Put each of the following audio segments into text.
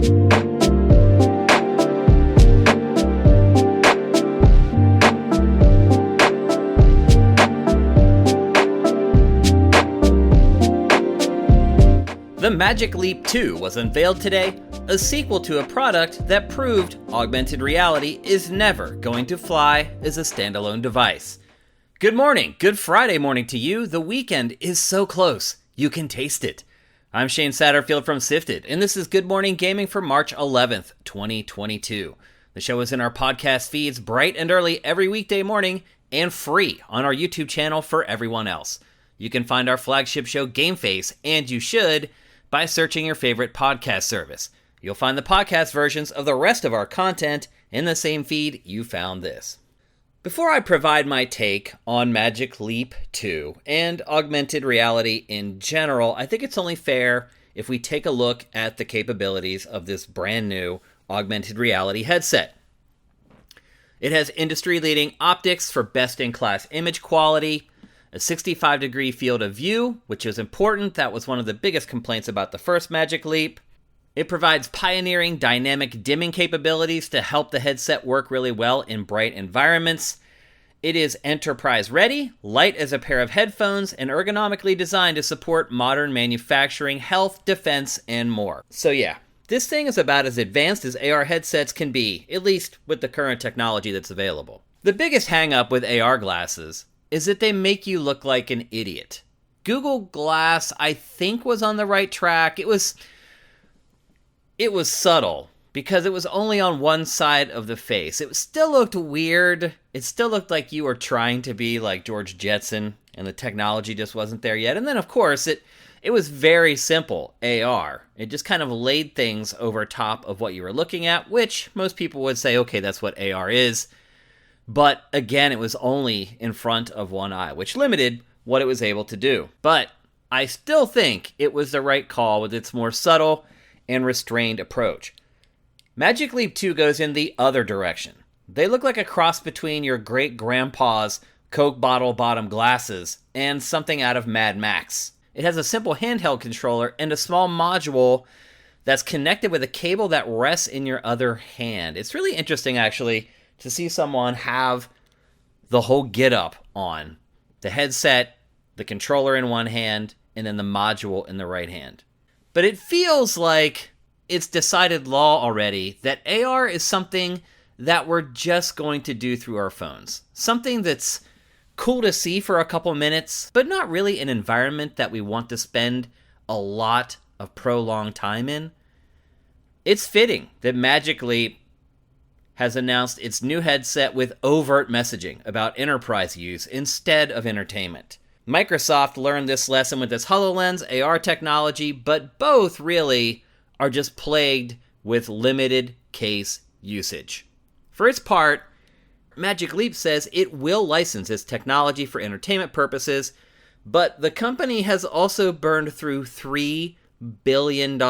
The Magic Leap 2 was unveiled today, a sequel to a product that proved augmented reality is never going to fly as a standalone device. Good morning, good Friday morning to you. The weekend is so close, you can taste it. I'm Shane Satterfield from Sifted, and this is Good Morning Gaming for March 11th, 2022. The show is in our podcast feeds bright and early every weekday morning and free on our YouTube channel for everyone else. You can find our flagship show Game Face, and you should, by searching your favorite podcast service. You'll find the podcast versions of the rest of our content in the same feed you found this. Before I provide my take on Magic Leap 2 and augmented reality in general, I think it's only fair if we take a look at the capabilities of this brand new augmented reality headset. It has industry-leading optics for best-in-class image quality, a 65-degree field of view, which is important. That was one of the biggest complaints about the first Magic Leap. It provides pioneering dynamic dimming capabilities to help the headset work really well in bright environments. It is enterprise-ready, light as a pair of headphones, and ergonomically designed to support modern manufacturing, health, defense, and more. So yeah, this thing is about as advanced as AR headsets can be, at least with the current technology that's available. The biggest hang-up with AR glasses is that they make you look like an idiot. Google Glass, I think, was on the right track. It was subtle because it was only on one side of the face. It still looked weird. It still looked like you were trying to be like George Jetson, and the technology just wasn't there yet. And then, of course, it was very simple AR. It just kind of laid things over top of what you were looking at, which most people would say, okay, that's what AR is. But again, it was only in front of one eye, which limited what it was able to do. But I still think it was the right call with its more subtle and restrained approach. Magic Leap 2 goes in the other direction. They look like a cross between your great-grandpa's Coke bottle bottom glasses and something out of Mad Max. It has a simple handheld controller and a small module that's connected with a cable that rests in your other hand. It's really interesting, actually, to see someone have the whole get-up on. The headset, the controller in one hand, and then the module in the right hand. But it feels like it's decided law already that AR is something that we're just going to do through our phones. Something that's cool to see for a couple minutes, but not really an environment that we want to spend a lot of prolonged time in. It's fitting that Magic Leap has announced its new headset with overt messaging about enterprise use instead of entertainment. Microsoft learned this lesson with its HoloLens AR technology, but both really are just plagued with limited case usage. For its part, Magic Leap says it will license its technology for entertainment purposes, but the company has also burned through $3 billion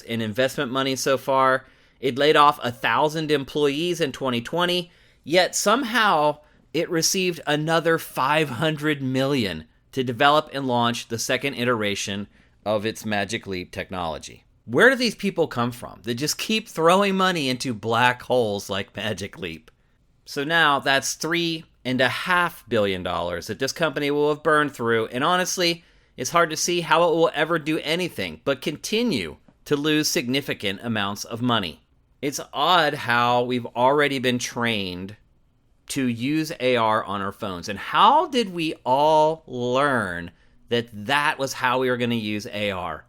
in investment money so far. It laid off 1,000 employees in 2020, yet somehow it received another $500 million to develop and launch the second iteration of its Magic Leap technology. Where do these people come from? They just keep throwing money into black holes like Magic Leap. So now that's $3.5 billion that this company will have burned through, and honestly, it's hard to see how it will ever do anything but continue to lose significant amounts of money. It's odd how we've already been trained to use AR on our phones. And how did we all learn that that was how we were going to use AR?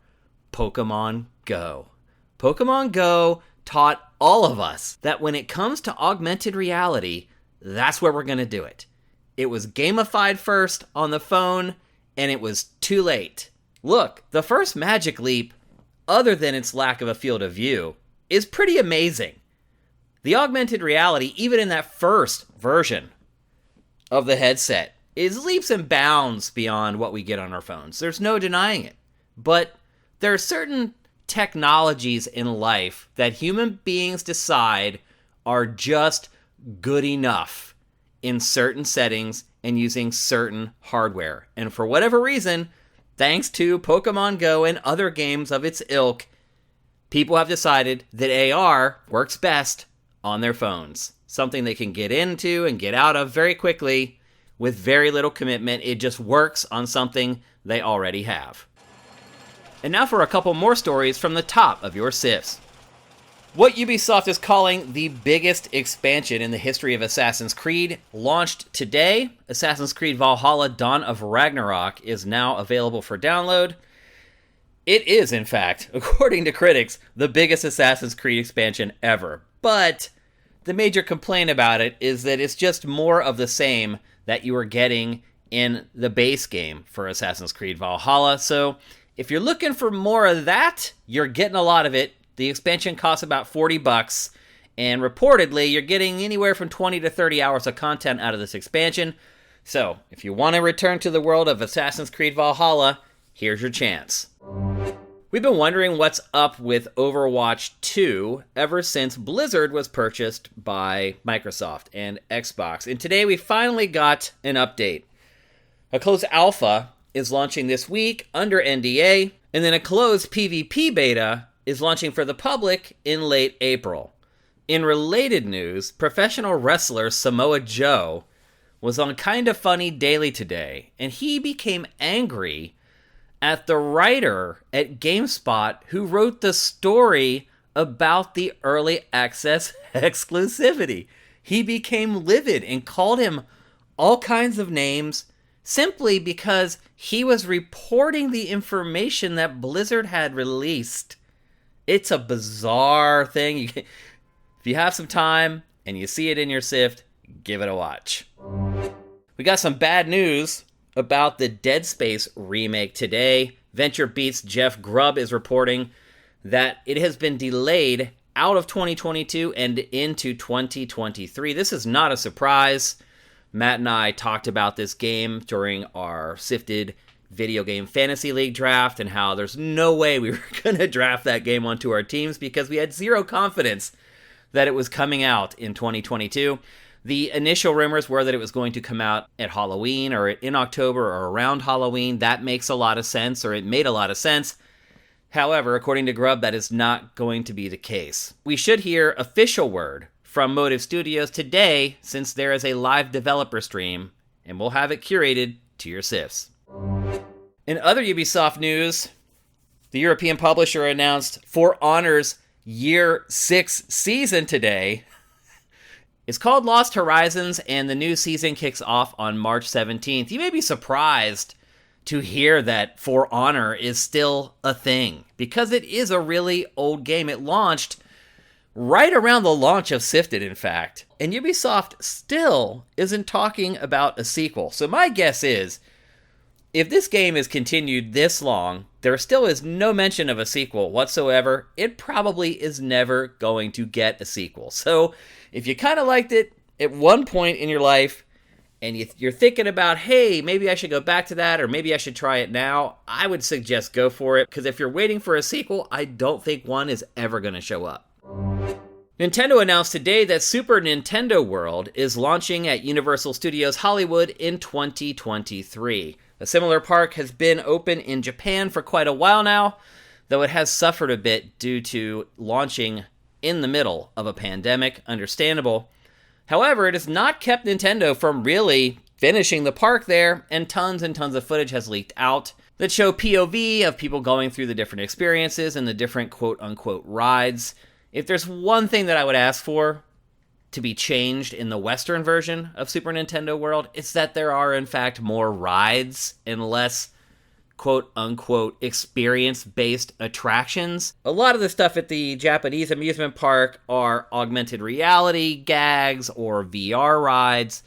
Pokemon Go. Pokemon Go taught all of us that when it comes to augmented reality, that's where we're going to do it. It was gamified first on the phone, and it was too late. Look, the first Magic Leap, other than its lack of a field of view, is pretty amazing. The augmented reality, even in that first version of the headset, is leaps and bounds beyond what we get on our phones. There's no denying it. But there are certain technologies in life that human beings decide are just good enough in certain settings and using certain hardware. And for whatever reason, thanks to Pokemon Go and other games of its ilk, people have decided that AR works best on their phones. Something they can get into and get out of very quickly with very little commitment. It just works on something they already have. And now for a couple more stories from the top of your SIFs. What Ubisoft is calling the biggest expansion in the history of Assassin's Creed launched today. Assassin's Creed Valhalla Dawn of Ragnarok is now available for download. It is, in fact, according to critics, the biggest Assassin's Creed expansion ever. But the major complaint about it is that it's just more of the same that you were getting in the base game for Assassin's Creed Valhalla. So if you're looking for more of that, you're getting a lot of it. The expansion costs about $40, and reportedly, you're getting anywhere from 20 to 30 hours of content out of this expansion. So, if you want to return to the world of Assassin's Creed Valhalla, here's your chance. We've been wondering what's up with Overwatch 2 ever since Blizzard was purchased by Microsoft and Xbox, and today we finally got an update. A closed alpha is launching this week under NDA, and then a closed PvP beta is launching for the public in late April. In related news, professional wrestler Samoa Joe was on Kinda Funny Daily today, and he became angry at the writer at GameSpot who wrote the story about the early access exclusivity. He became livid and called him all kinds of names simply because he was reporting the information that Blizzard had released. It's a bizarre thing. If you have some time and you see it in your SIFT, give it a watch. We got some bad news about the Dead Space remake today. VentureBeat's Jeff Grubb is reporting that it has been delayed out of 2022 and into 2023. This is not a surprise. Matt and I talked about this game during our Sifted Video Game Fantasy League draft and how there's no way we were going to draft that game onto our teams because we had zero confidence that it was coming out in 2022. The initial rumors were that it was going to come out at Halloween or in October or around Halloween. That makes a lot of sense, or it made a lot of sense. However, according to Grubb, that is not going to be the case. We should hear official word from Motive Studios today since there is a live developer stream, and we'll have it curated to your SIFs. In other Ubisoft news, the European publisher announced For Honor's Year 6 season today. It's called Lost Horizons, and the new season kicks off on March 17th. You may be surprised to hear that For Honor is still a thing, because it is a really old game. It launched right around the launch of Sifted, in fact, and Ubisoft still isn't talking about a sequel. So my guess is, if this game is continued this long, there still is no mention of a sequel whatsoever. It probably is never going to get a sequel. So if you kind of liked it at one point in your life, and you're thinking about, hey, maybe I should go back to that, or maybe I should try it now, I would suggest go for it, because if you're waiting for a sequel, I don't think one is ever going to show up. Nintendo announced today that Super Nintendo World is launching at Universal Studios Hollywood in 2023. A similar park has been open in Japan for quite a while now, though it has suffered a bit due to launching in the middle of a pandemic, understandable. However, it has not kept Nintendo from really finishing the park there, and tons of footage has leaked out that show POV of people going through the different experiences and the different quote-unquote rides. If there's one thing that I would ask for to be changed in the Western version of Super Nintendo World, it's that there are, in fact, more rides and less quote-unquote experience-based attractions. A lot of the stuff at the Japanese amusement park are augmented reality gags or VR rides,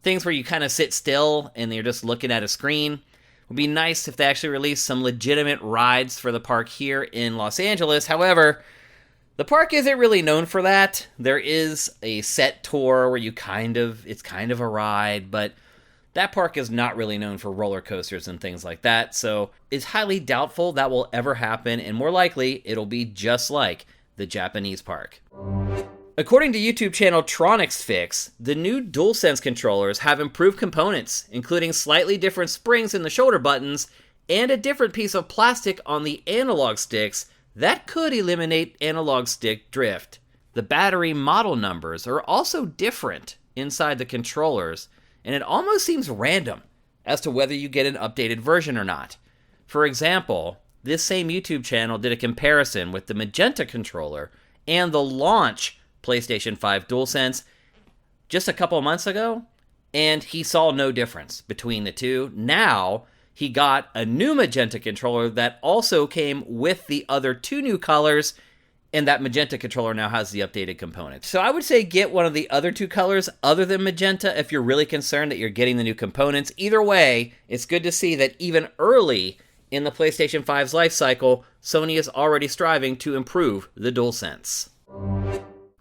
things where you kind of sit still and you're just looking at a screen. It would be nice if they actually released some legitimate rides for the park here in Los Angeles. However, the park isn't really known for that. There is a set tour where it's kind of a ride, but that park is not really known for roller coasters and things like that, so it's highly doubtful that will ever happen, and more likely, it'll be just like the Japanese park. According to YouTube channel Tronics Fix, the new DualSense controllers have improved components, including slightly different springs in the shoulder buttons and a different piece of plastic on the analog sticks That could eliminate analog stick drift. The battery model numbers are also different inside the controllers, and it almost seems random as to whether you get an updated version or not. For example, this same YouTube channel did a comparison with the Magenta controller and the launch PlayStation 5 DualSense just a couple of months ago, and he saw no difference between the two. Now, he got a new Magenta controller that also came with the other two new colors, and that Magenta controller now has the updated components. So I would say get one of the other two colors other than Magenta if you're really concerned that you're getting the new components. Either way, it's good to see that even early in the PlayStation 5's life cycle, Sony is already striving to improve the DualSense.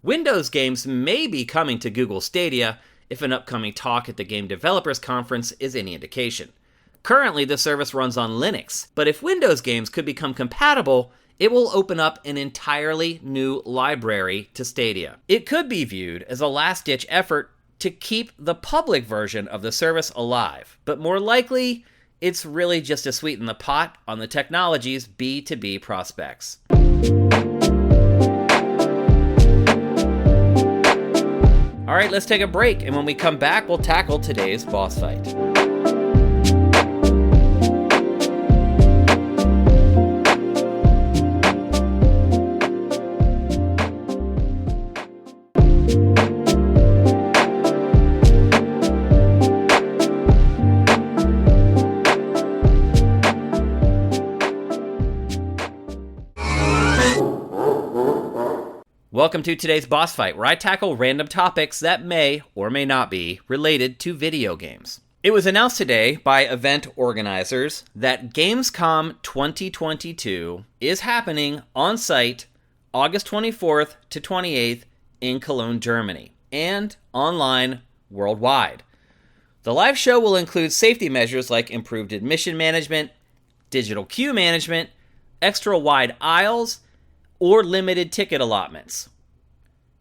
Windows games may be coming to Google Stadia if an upcoming talk at the Game Developers Conference is any indication. Currently, the service runs on Linux, but if Windows games could become compatible, it will open up an entirely new library to Stadia. It could be viewed as a last-ditch effort to keep the public version of the service alive, but more likely, it's really just to sweeten the pot on the technology's B2B prospects. All right, let's take a break, and when we come back, we'll tackle today's boss fight. Welcome to today's boss fight, where I tackle random topics that may or may not be related to video games. It was announced today by event organizers that Gamescom 2022 is happening on site August 24th to 28th in Cologne, Germany, and online worldwide. The live show will include safety measures like improved admission management, digital queue management, extra wide aisles, or limited ticket allotments.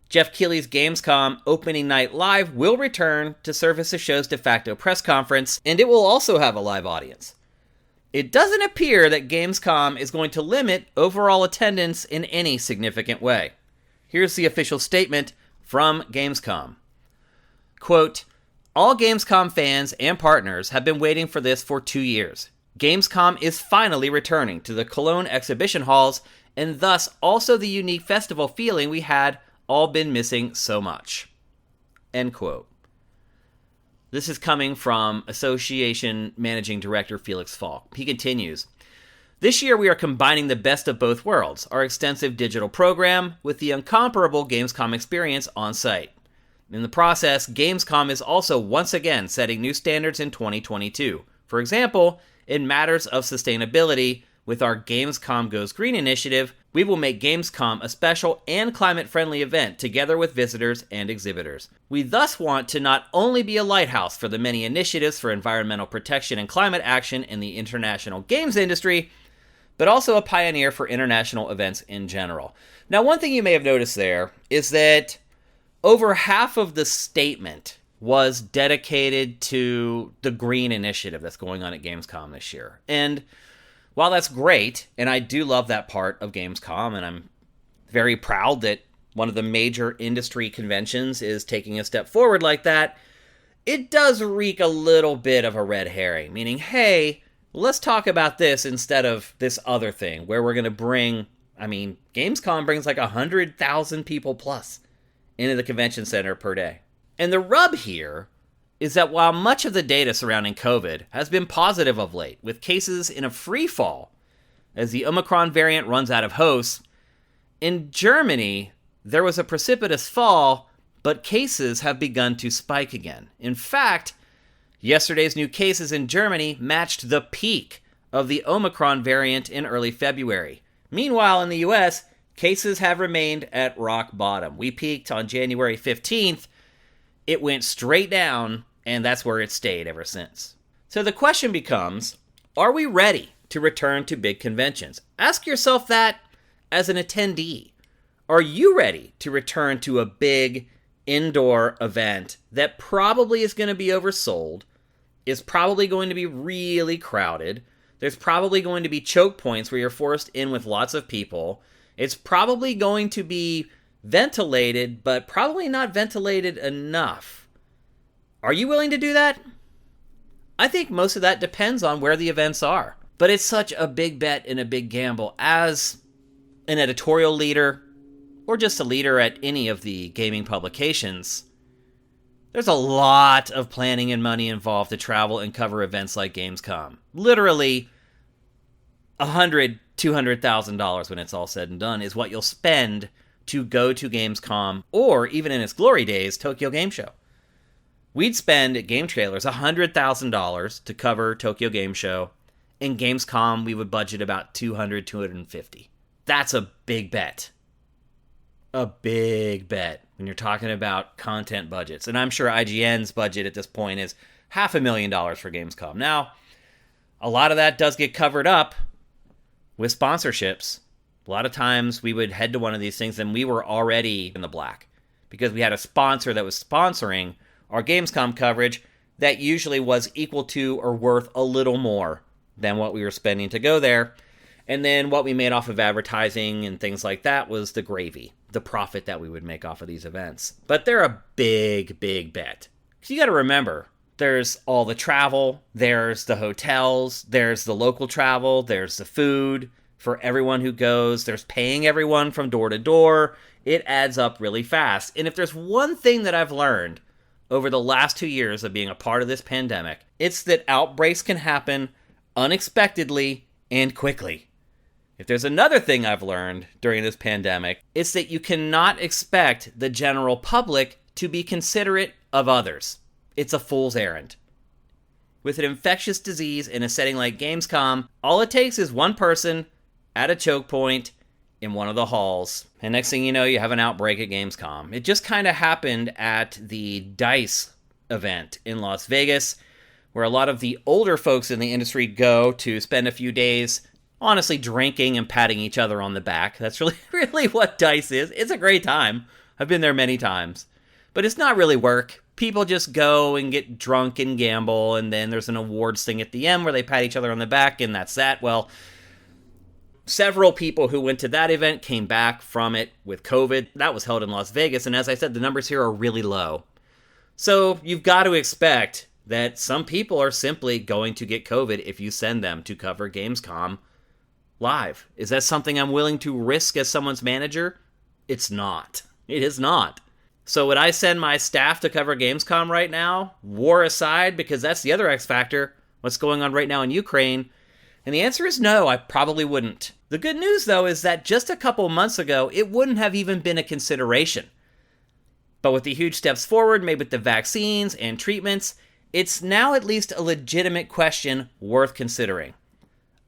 Jeff Keighley's Gamescom Opening Night Live will return to serve as the show's de facto press conference, and it will also have a live audience. It doesn't appear that Gamescom is going to limit overall attendance in any significant way. Here's the official statement from Gamescom. Quote, "All Gamescom fans and partners have been waiting for this for 2 years. Gamescom is finally returning to the Cologne exhibition halls, and thus also the unique festival feeling we had all been missing so much." End quote. This is coming from Association Managing Director Felix Falk. He continues, "This year we are combining the best of both worlds, our extensive digital program with the incomparable Gamescom experience on site. In the process, Gamescom is also once again setting new standards in 2022. For example, in matters of sustainability, with our Gamescom Goes Green initiative, we will make Gamescom a special and climate-friendly event together with visitors and exhibitors. We thus want to not only be a lighthouse for the many initiatives for environmental protection and climate action in the international games industry, but also a pioneer for international events in general." Now, one thing you may have noticed there is that over half of the statement was dedicated to the green initiative that's going on at Gamescom this year. And while that's great, and I do love that part of Gamescom, and I'm very proud that one of the major industry conventions is taking a step forward like that, it does reek a little bit of a red herring, meaning, hey, let's talk about this instead of this other thing, where we're going to bring, Gamescom brings like 100,000 people plus into the convention center per day. And the rub here is that while much of the data surrounding COVID has been positive of late, with cases in a free fall as the Omicron variant runs out of hosts, in Germany, there was a precipitous fall, but cases have begun to spike again. In fact, yesterday's new cases in Germany matched the peak of the Omicron variant in early February. Meanwhile, in the US, cases have remained at rock bottom. We peaked on January 15th. It went straight down, and that's where it stayed ever since. So the question becomes, are we ready to return to big conventions? Ask yourself that as an attendee. Are you ready to return to a big indoor event that probably is going to be oversold, is probably going to be really crowded, There's probably going to be choke points where you're forced in with lots of people. It's probably going to be ventilated, but probably not ventilated enough. Are you willing to do that? I think most of that depends on where the events are. But it's such a big bet and a big gamble. As an editorial leader, or just a leader at any of the gaming publications, there's a lot of planning and money involved to travel and cover events like Gamescom. Literally, $100,000, $200,000 when it's all said and done is what you'll spend to go to Gamescom, or even in its glory days, Tokyo Game Show. We'd spend at Game Trailers $100,000 to cover Tokyo Game Show. In Gamescom, we would budget about $200,000, $250,000. That's a big bet. A big bet when you're talking about content budgets. And I'm sure IGN's budget at this point is $500,000 for Gamescom. Now, a lot of that does get covered up with sponsorships. A lot of times we would head to one of these things and we were already in the black because we had a sponsor that was sponsoring our Gamescom coverage that usually was equal to or worth a little more than what we were spending to go there. And then what we made off of advertising and things like that was the gravy, the profit that we would make off of these events. But they're a big, big bet. So you got to remember, there's all the travel, there's the hotels, there's the local travel, there's the food for everyone who goes, there's paying everyone from door to door. It adds up really fast. And if there's one thing that I've learned over the last 2 years of being a part of this pandemic, it's that outbreaks can happen unexpectedly and quickly. If there's another thing I've learned during this pandemic, it's that you cannot expect the general public to be considerate of others. It's a fool's errand. With an infectious disease in a setting like Gamescom, all it takes is one person at a choke point in one of the halls. And next thing you know, you have an outbreak at Gamescom. It just kind of happened at the DICE event in Las Vegas, where a lot of the older folks in the industry go to spend a few days honestly drinking and patting each other on the back. That's really what DICE is. It's a great time. I've been there many times. But it's not really work. People just go and get drunk and gamble, and then there's an awards thing at the end where they pat each other on the back, and that's that. Well, several people who went to that event came back from it with COVID. That was held in Las Vegas, and as I said, the numbers here are really low. So you've got to expect that some people are simply going to get COVID if you send them to cover Gamescom live. Is that something I'm willing to risk as someone's manager? It's not. It is not. So would I send my staff to cover Gamescom right now, war aside, because that's the other X factor, what's going on right now in Ukraine? And the answer is no, I probably wouldn't. The good news, though, is that just a couple months ago, it wouldn't have even been a consideration. But with the huge steps forward made with the vaccines and treatments, it's now at least a legitimate question worth considering.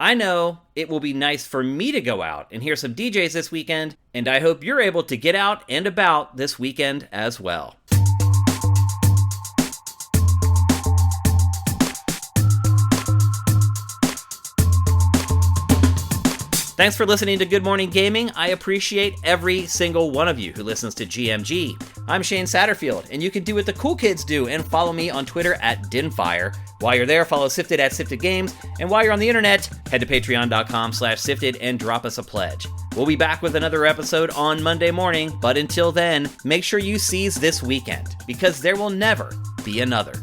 I know it will be nice for me to go out and hear some DJs this weekend, and I hope you're able to get out and about this weekend as well. Thanks for listening to Good Morning Gaming. I appreciate every single one of you who listens to GMG. I'm Shane Satterfield, and you can do what the cool kids do and follow me on Twitter at Dinfire. While you're there, follow Sifted at Sifted Games, and while you're on the internet, head to patreon.com/Sifted and drop us a pledge. We'll be back with another episode on Monday morning, but until then, make sure you seize this weekend, because there will never be another.